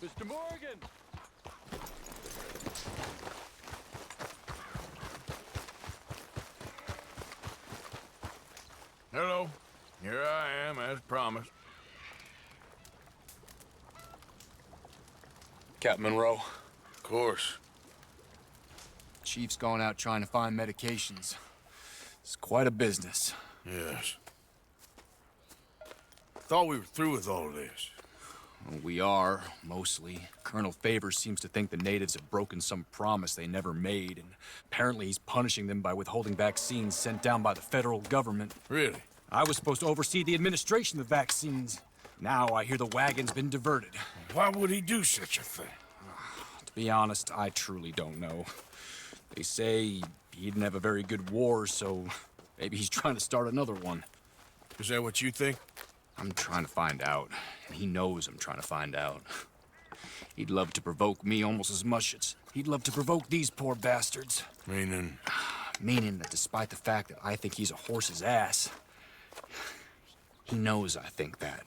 Mr. Morgan! Hello. Here I am, as promised. Captain Monroe. Of course. Chief's gone out trying to find medications. It's quite a business. Yes. Thought we were through with all of this. Well, we are, mostly. Colonel Favors seems to think the natives have broken some promise they never made, and apparently he's punishing them by withholding vaccines sent down by the federal government. Really? I was supposed to oversee the administration of vaccines. Now I hear the wagon's been diverted. Why would he do such a thing? To be honest, I truly don't know. They say he didn't have a very good war, so maybe he's trying to start another one. Is that what you think? I'm trying to find out, and he knows I'm trying to find out. He'd love to provoke me almost as much as he'd love to provoke these poor bastards. Meaning? Meaning that despite the fact that I think he's a horse's ass, he knows I think that.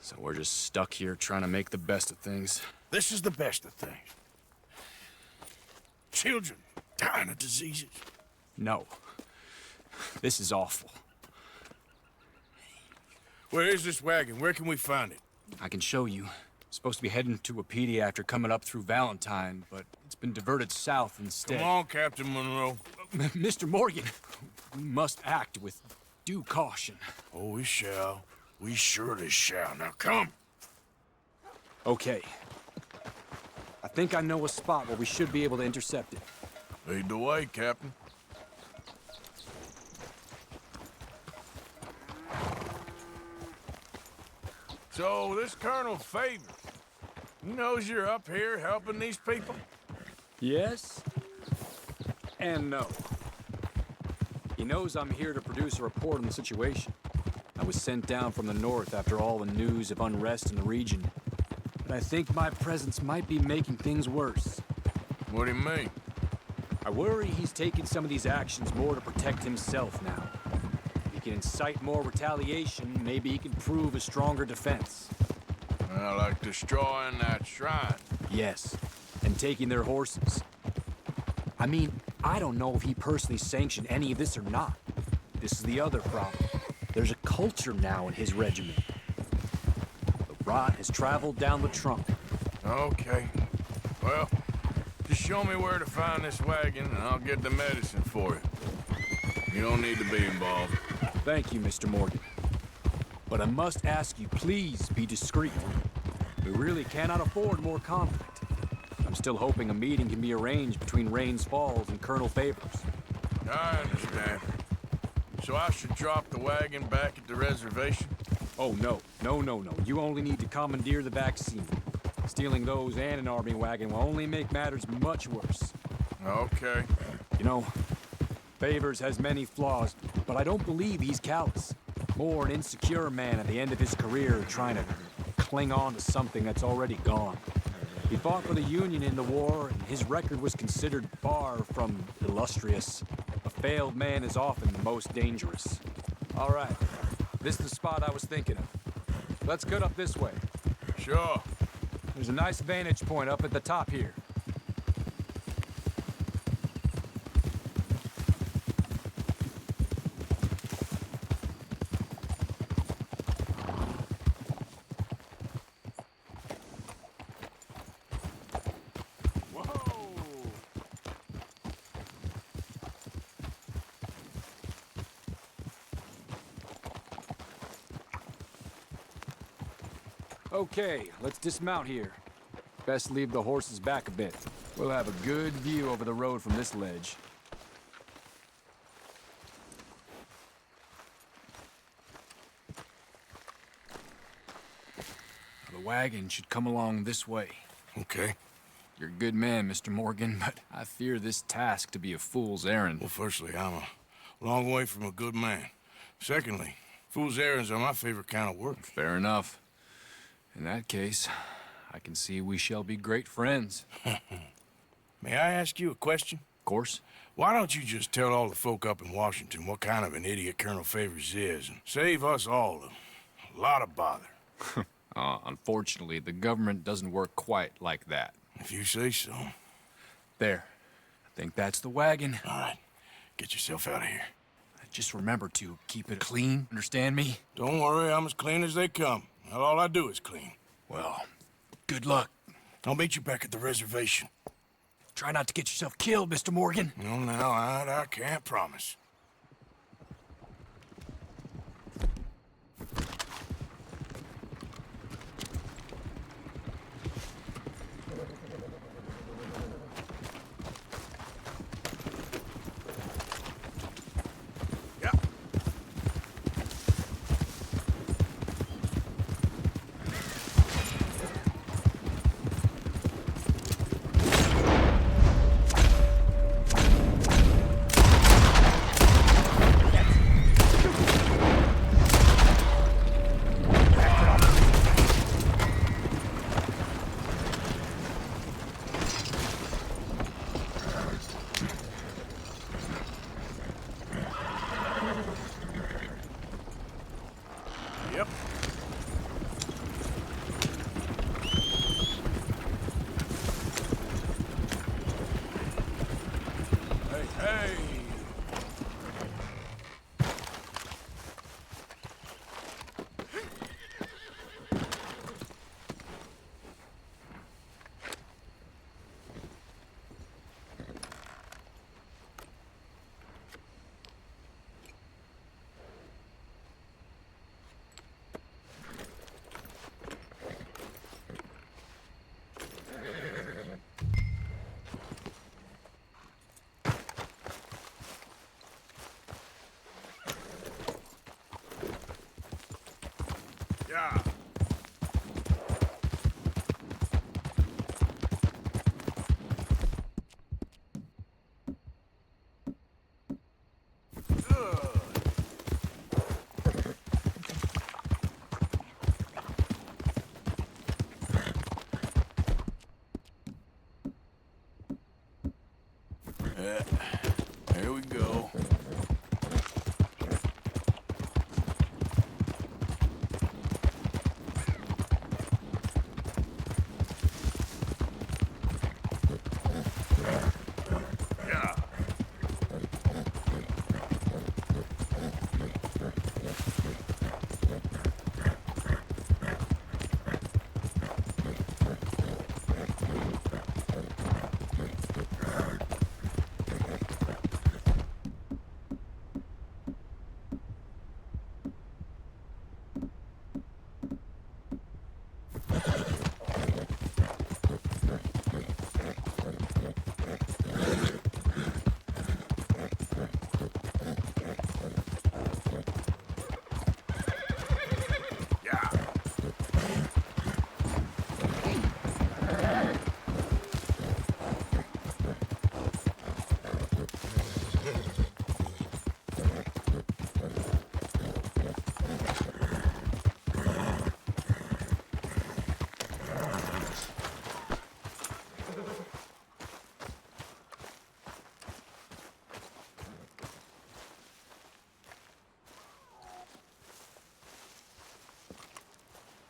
So we're just stuck here trying to make the best of things. This is the best of things. Children dying of diseases. No. This is awful. Where is this wagon? Where can we find it? I can show you. Supposed to be heading to Wapiti after coming up through Valentine, but it's been diverted south instead. Come on, Captain Monroe. Mr. Morgan, we must act with due caution. Oh, we shall. We surely shall. Now come. Okay. I think I know a spot where we should be able to intercept it. Lead the way, Captain. So, this Colonel Favors, he knows you're up here helping these people? Yes and no. He knows I'm here to produce a report on the situation. I was sent down from the north after all the news of unrest in the region. But I think my presence might be making things worse. What do you mean? I worry he's taking some of these actions more to protect himself now. If he can incite more retaliation, maybe he can prove a stronger defense. Like destroying that shrine. Yes, and taking their horses. I mean, I don't know if he personally sanctioned any of this or not. This is the other problem. There's a culture now in his regiment. The rot has traveled down the trunk. Okay. Well, just show me where to find this wagon and I'll get the medicine for you. You don't need to be involved. Thank you, Mr. Morgan. But I must ask you, please be discreet. We really cannot afford more conflict. I'm still hoping a meeting can be arranged between Rains Falls and Colonel Favors. I understand. So I should drop the wagon back at the reservation? Oh, no. No. You only need to commandeer the vaccine. Stealing those and an army wagon will only make matters much worse. Okay. You know, Favors has many flaws, but I don't believe he's callous. More an insecure man at the end of his career trying to cling on to something that's already gone. He fought for the Union in the war, and his record was considered far from illustrious. A failed man is often the most dangerous. All right, this is the spot I was thinking of. Let's cut up this way. Sure. There's a nice vantage point up at the top here. Okay, let's dismount here. Best leave the horses back a bit. We'll have a good view over the road from this ledge. The wagon should come along this way. Okay. You're a good man, Mr. Morgan, but I fear this task to be a fool's errand. Well, firstly, I'm a long way from a good man. Secondly, fool's errands are my favorite kind of work. Fair enough. In that case, I can see we shall be great friends. May I ask you a question? Of course. Why don't you just tell all the folk up in Washington what kind of an idiot Colonel Favors is and save us all a lot of bother? Unfortunately, the government doesn't work quite like that. If you say so. There. I think that's the wagon. All right, get yourself out of here. Just remember to keep it clean, understand me? Don't worry, I'm as clean as they come. Well, all I do is clean. Well, good luck. I'll meet you back at the reservation. Try not to get yourself killed, Mr. Morgan. No, now, I can't promise. Yep. Hey, hey! Yeah. Here we go. Yeah. Yeah.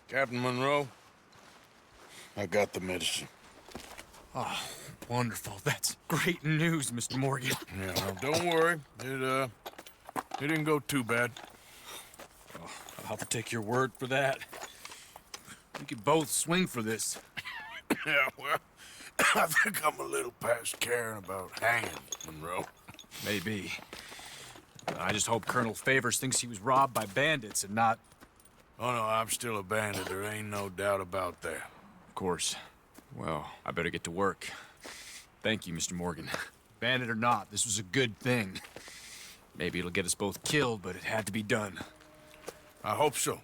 Captain Monroe, I got the medicine. Oh, wonderful. That's great news, Mr. Morgan. Yeah, well, don't worry. It didn't go too bad. Oh, I'll have to take your word for that. We could both swing for this. Yeah, well, I think I'm a little past caring about hanging, Monroe. Maybe. I just hope Colonel Favors thinks he was robbed by bandits and not... Oh, no, I'm still a bandit. There ain't no doubt about that. Of course. Well, I better get to work. Thank you, Mr. Morgan. Bandit or not, this was a good thing. Maybe it'll get us both killed, but it had to be done. I hope so.